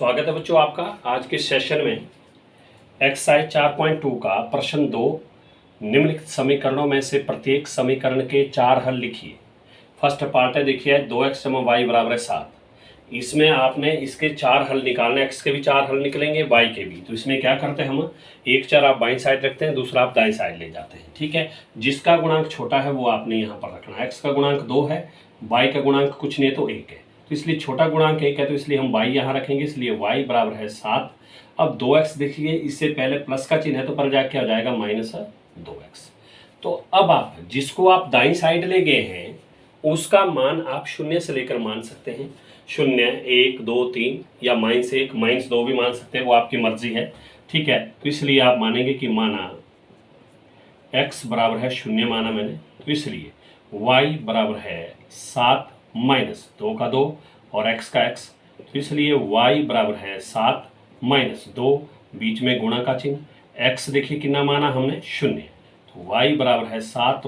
स्वागत है बच्चों आपका आज के सेशन में एक्सरसाइज 4.2 का प्रश्न 2 निम्नलिखित समीकरणों में से प्रत्येक समीकरण के 4 हल लिखिए। फर्स्ट पार्ट है, देखिए 2x = y = 7। इसमें आपने इसके 4 हल निकालने, x के भी 4 हल निकलेंगे, y के भी। तो इसमें क्या करते हैं हम, एक चर आप बाईं साइड रखते हैं, दूसरा आप दाईं साइड ले जाते हैं। ठीक है, जिसका गुणांक छोटा है वो आपने यहाँ पर रखना है। x का गुणांक 2 है, y का गुणांक कुछ नहीं तो 1 है, तो इसलिए छोटा गुणांक 1 है, तो इसलिए हम y यहाँ रखेंगे, इसलिए y = 7। अब 2x देखिए, इससे पहले प्लस का चिन्ह है तो पर जाके क्या हो जाएगा -2x। तो अब आप जिसको आप दाईं साइड ले गए हैं उसका मान आप 0 से लेकर मान सकते हैं। 0, 1, 2, 3 या -1, -2 भी मान सकते हैं, वो आपकी मर्जी है। ठीक है, तो इसलिए आप मानेंगे कि माना x = 0 माना मैंने, तो इसलिए y = 7 - 2 का 2 और x का x, तो इसलिए y = 7 - 2, बीच में गुणा का चिन्ह। x देखिए कितना माना हमने 0, तो y = 7 -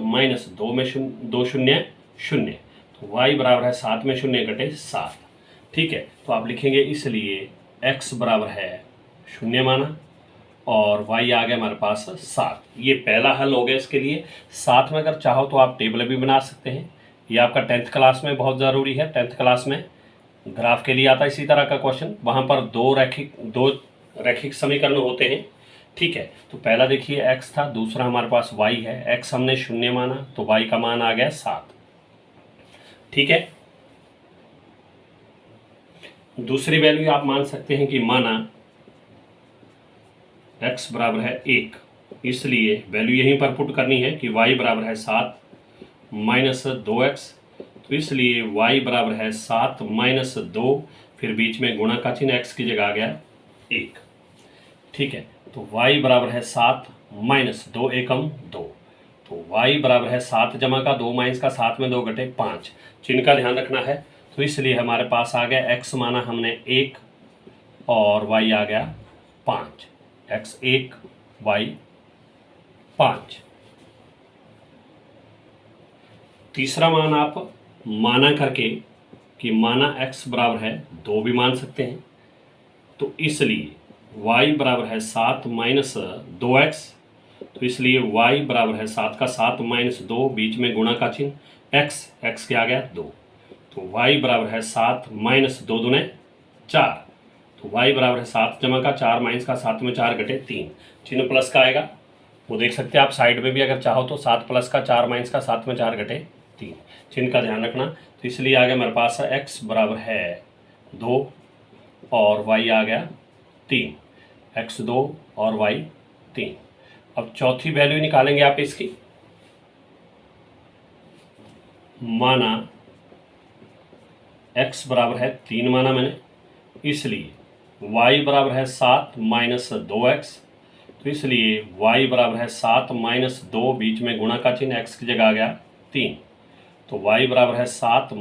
2 में 2 शून्य 0, तो y = 7 में 0 घटे 7। ठीक है, तो आप लिखेंगे इसलिए x = 0 माना और y आ गया हमारे पास 7। ये पहला हल हो गया इसके लिए। साथ में अगर चाहो तो आप टेबल भी बना सकते हैं, ये आपका 10th क्लास में बहुत ज़रूरी है। 10th क्लास में ग्राफ के लिए आता है इसी तरह का क्वेश्चन, वहाँ पर दो रैखिक समीकरण होते हैं। ठीक है, तो पहला देखिए x था, दूसरा हमारे पास y है। x हमने 0 माना तो y का मान आ गया 7। ठीक है, दूसरी वैल्यू आप मान सकते हैं कि माना x = 1, इसलिए वैल्यू यहीं पर पुट करनी है कि y = 7 - 2x, तो इसलिए y = 7 - 2, फिर बीच में गुणा का चिन्ह, x की जगह आ गया 1। ठीक है, तो y = 7 - 2 एकम 2, तो y = 7 जमा का 2 माइनस का 7 में 2 घटे 5, चिन्ह का ध्यान रखना है। तो इसलिए हमारे पास आ गया x माना हमने 1 और y आ गया 5, x 1 y 5। तीसरा मान आप माना करके कि माना x = 2 भी मान सकते हैं, तो इसलिए y = 7 - 2x, तो इसलिए y = 7 का 7 - 2, बीच में गुणा का चिन्ह, x के आ गया 2, तो y = 7 - 2 दूने 4, तो y = 7 जमा का 4 माइनस का 7 में 4 घटे 3, चिन्ह प्लस का आएगा, वो देख सकते हैं आप साइड में भी अगर चाहो तो। 7 प्लस का 4 माइनस का 7 में 4 घटे 3, चिन्ह का ध्यान रखना। तो इसलिए आ गया मेरे पास x = 2 और y आ गया 3, x 2 और y 3। अब चौथी वैल्यू निकालेंगे आप इसकी, माना x = 3 माना मैंने, इसलिए y = 7 - 2x, तो इसलिए y = 7 - 2, बीच में गुणा का चिन्ह, x की जगह आ गया 3, तो y = 7 -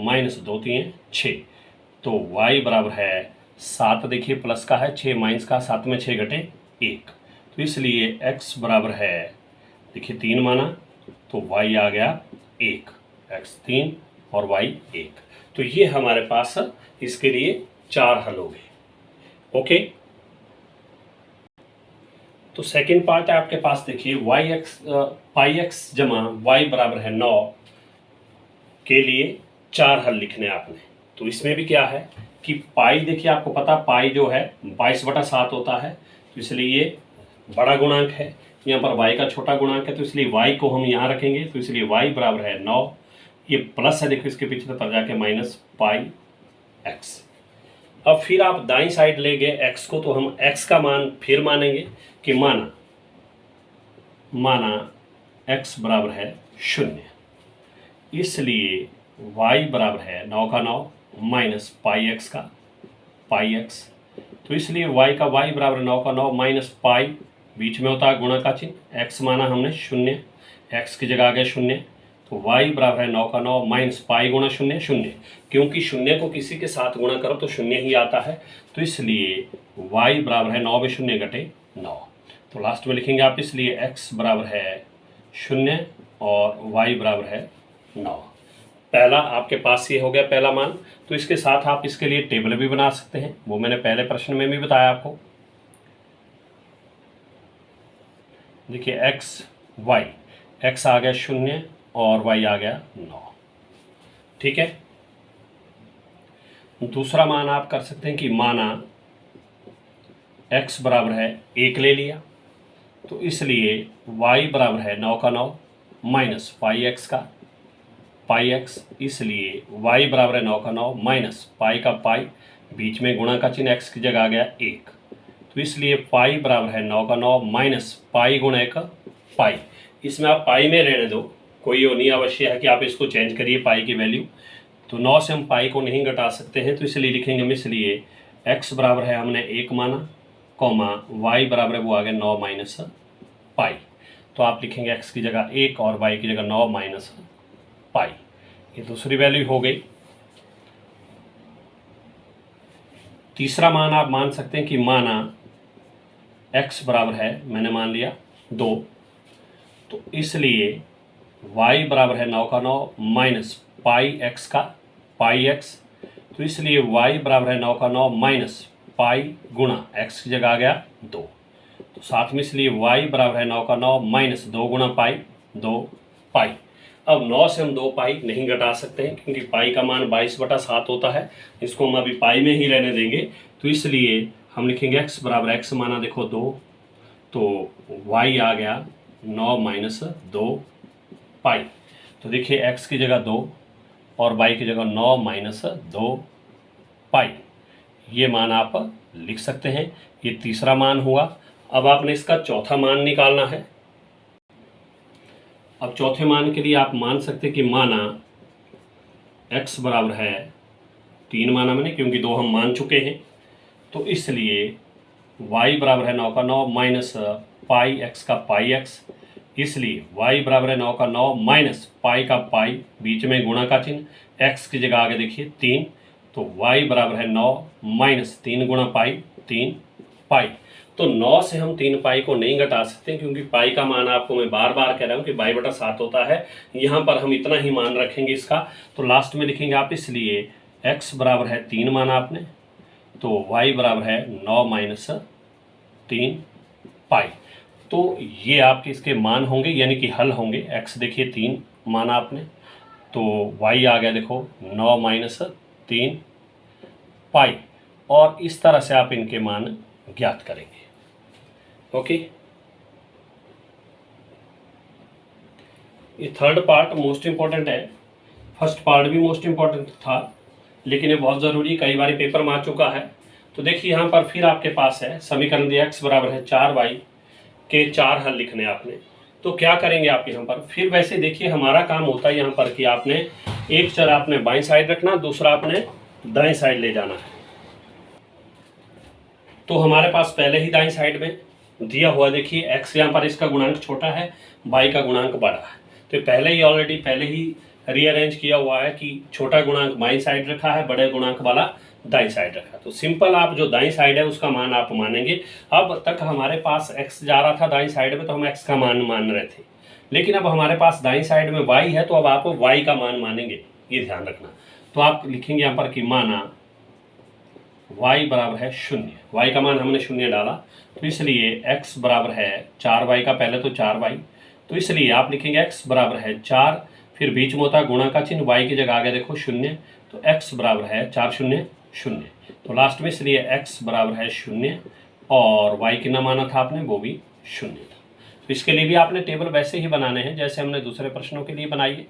2 3 6, तो y = 7 देखिए प्लस का है, 6 माइनस का 7 में 6 घटे 1, तो इसलिए x = देखिए 3 माना तो y आ गया 1, x 3 और y 1। तो ये हमारे पास इसके लिए 4 हल हो गए। ओके, तो सेकंड पार्ट है आपके पास, देखिए πx जमा y = 9 के लिए 4 हल लिखने आपने। तो इसमें भी क्या है कि पाई, देखिए आपको पता पाई जो है 22/7 होता है, तो इसलिए ये बड़ा गुणांक है, यहाँ पर y का छोटा गुणांक है, तो इसलिए y को हम यहाँ रखेंगे, तो इसलिए y = 9, ये प्लस है, देखो इसके पीछे पर जाके -πx। अब फिर आप दाईं साइड ले गए x को, तो हम x का मान फिर मानेंगे कि माना x = 0, इसलिए y = 9 का 9 -πx का πx, तो इसलिए y = 9 का 9 -π, बीच में होता है गुणा का चिन्ह, x माना हमने 0, x की जगह आ गया 0, तो y = 9 का 9 -π गुणा 0 0, क्योंकि 0 को किसी के साथ गुणा करो तो 0 ही आता है, तो इसलिए y = 9 में 0 घटे 9, तो लास्ट में लिखेंगे आप, इसलिए x = 0 और y = 9। पहला आपके पास ये हो गया पहला मान। तो इसके साथ आप इसके लिए टेबल भी बना सकते हैं, वो मैंने पहले प्रश्न में भी बताया आपको। देखिए एक्स वाई, एक्स आ गया 0 और वाई आ गया 9। ठीक है, दूसरा मान आप कर सकते हैं कि माना x बराबर है 1 ले लिया, तो इसलिए y बराबर है 9 का 9 माइनस पाई एक्स का पाई एक्स, इसलिए y बराबर है 9 का 9 माइनस पाई का पाई, बीच में गुणा का चिन्ह x की जगह आ गया 1, तो इसलिए पाई बराबर है 9 का 9 माइनस पाई गुणा का पाई। इसमें आप पाई में रहने दो, कोई वो नहीं आवश्यक है कि आप इसको चेंज करिए पाई की वैल्यू। तो 9 से हम पाई को नहीं घटा सकते हैं, तो इसलिए लिखेंगे हम, इसलिए x बराबर है हमने 1 माना, कॉमा y बराबर है वो आ गया 9 माइनस पाई। तो आप लिखेंगे x की जगह 1 और y की जगह 9 माइनस पाई। ये दूसरी वैल्यू हो गई। तीसरा मान आप मान सकते हैं कि माना x बराबर है, मैंने मान लिया 2, तो इसलिए y बराबर है 9 का 9 माइनस पाई x का पाई x, तो इसलिए y बराबर है 9 का 9 माइनस पाई गुणा x की जगह आ गया 2, तो साथ में इसलिए y बराबर है 9 का 9 माइनस 2 गुणा पाई 2 पाई। अब 9 से हम 2 पाई नहीं घटा सकते हैं क्योंकि पाई का मान 22/7 होता है, इसको हम अभी पाई में ही रहने देंगे। तो इसलिए हम लिखेंगे x बराबर x माना देखो 2, तो y आ गया 9 माइनस 2 पाई। तो देखिए x की जगह 2 और y की जगह 9 माइनस 2 पाई, ये मान आप लिख सकते हैं। ये तीसरा मान हुआ। अब आपने इसका चौथा मान निकालना है। अब चौथे मान के लिए आप मान सकते हैं कि माना x बराबर है 3 माना मैंने, क्योंकि 2 हम मान चुके हैं, तो इसलिए y बराबर है 9 का 9 माइनस पाई x का पाई x, इसलिए y बराबर है 9 का 9 माइनस पाई का पाई, बीच में गुणा का चिन्ह, x की जगह आगे देखिए 3, तो y बराबर है 9 माइनस 3 गुणा पाई 3 पाई। तो 9 से हम 3 पाई को नहीं घटा सकते क्योंकि पाई का मान आपको मैं बार बार कह रहा हूँ कि 22/7 होता है। यहाँ पर हम इतना ही मान रखेंगे इसका, तो लास्ट में लिखेंगे आप, इसलिए x बराबर है 3 माना आपने, तो y बराबर है 9 माइनस 3 पाई। तो ये आपके इसके मान होंगे, यानी कि हल होंगे। x देखिए 3 माना आपने, तो y आ गया देखो 9 माइनस 3 पाई, और इस तरह से आप इनके मान ज्ञात करेंगे। ओके, ये थर्ड पार्ट मोस्ट इंपॉर्टेंट है। फर्स्ट पार्ट भी मोस्ट इंपॉर्टेंट था, लेकिन ये बहुत ज़रूरी, कई बार पेपर में आ चुका है। तो देखिए यहाँ पर फिर आपके पास है समीकरण दिया x बराबर है 4y के 4 हल लिखने आपने। तो क्या करेंगे आप यहाँ पर, फिर वैसे देखिए हमारा काम होता है यहाँ पर कि आपने एक चर आपने बाईं साइड रखना, दूसरा आपने दाईं साइड ले जाना है। तो हमारे पास पहले ही दाईं साइड में दिया हुआ, देखिए x यहाँ पर इसका गुणांक छोटा है, y का गुणांक बड़ा है, तो पहले ही रीअरेंज किया हुआ है कि छोटा गुणांक बाईं साइड रखा है, बड़े गुणांक वाला दाईं साइड रखा है। तो सिंपल आप जो दाईं साइड है उसका मान आप मानेंगे। अब तक हमारे पास x जा रहा था दाईं साइड में, तो हम x का मान मान रहे थे, लेकिन अब हमारे पास दाईं साइड में y है, तो अब आप y का मान मानेंगे, ये ध्यान रखना। तो आप लिखेंगे यहाँ पर कि माना y बराबर है 0, y का मान हमने 0 डाला, तो इसलिए x बराबर है 4y का, पहले तो 4y, तो इसलिए आप लिखेंगे x बराबर है 4, फिर बीच में होता गुणा का चिन्ह, y की जगह आगे देखो 0, तो x बराबर है 4 0 0, तो लास्ट में इसलिए x बराबर है 0 और y कितना माना था आपने, वो भी 0 था। तो इसके लिए भी आपने टेबल वैसे ही बनाने हैं जैसे हमने दूसरे प्रश्नों के लिए बनाइए।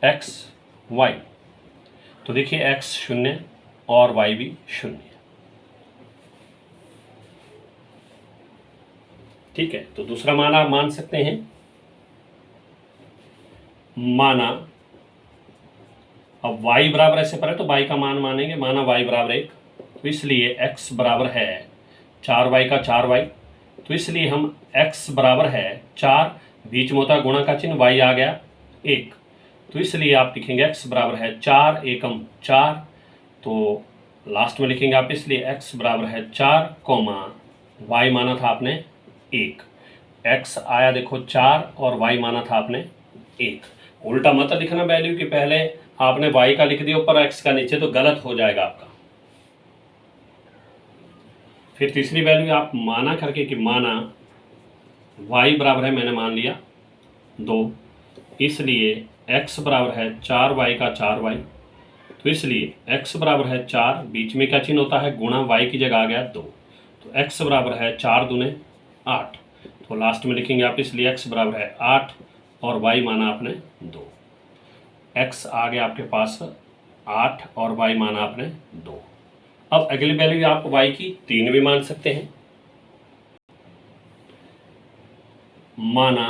x y, तो देखिए x 0 और y भी 0, ठीक है। तो दूसरा मान आप मान सकते हैं, माना अब y बराबर ऐसे पर है तो y का मान मानेंगे, माना y बराबर 1, तो इसलिए x बराबर है 4y का 4y, तो इसलिए हम x बराबर है 4, बीच में होता गुणा का चिन्ह, y आ गया 1, तो इसलिए आप लिखेंगे x बराबर है 4 एकम 4, तो लास्ट में लिखेंगे आप, इसलिए x बराबर है 4 कॉमा y माना था आपने 1, x आया देखो 4 और y माना था आपने 1। उल्टा मत लिखना वैल्यू कि पहले आपने y का लिख दिया ऊपर x का नीचे, तो गलत हो जाएगा आपका। फिर तीसरी वैल्यू आप माना करके कि माना y बराबर है, मैंने मान लिया 2, इसलिए x बराबर है 4y का 4y। तो इसलिए x बराबर है 4, बीच में क्या चिन्ह होता है, गुणा y की जगह आ गया 2, तो x बराबर है 4 दूने 8। तो लास्ट में लिखेंगे आप, इसलिए x बराबर है 8 और y माना आपने 2। x आ गया आपके पास 8 और y माना आपने 2। अब अगली वैल्यू आप y की 3 भी मान सकते हैं। माना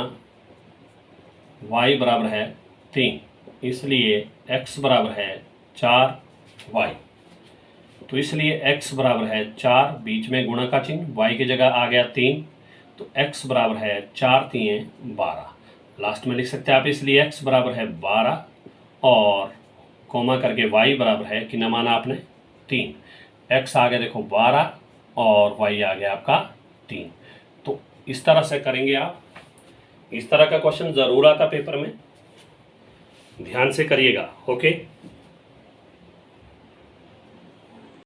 y बराबर है 3, इसलिए x बराबर है 4y। तो इसलिए x बराबर है 4, बीच में गुणा का चिन्ह, y की जगह आ गया 3, तो x बराबर है 4 3 12। लास्ट में लिख सकते हैं आप, इसलिए x बराबर है 12 और कोमा करके y बराबर है कि न माना आपने 3। x आ गया देखो 12 और y आ गया आपका 3। तो इस तरह से करेंगे आप। इस तरह का क्वेश्चन ज़रूर आता पेपर में, ध्यान से करिएगा। ओके।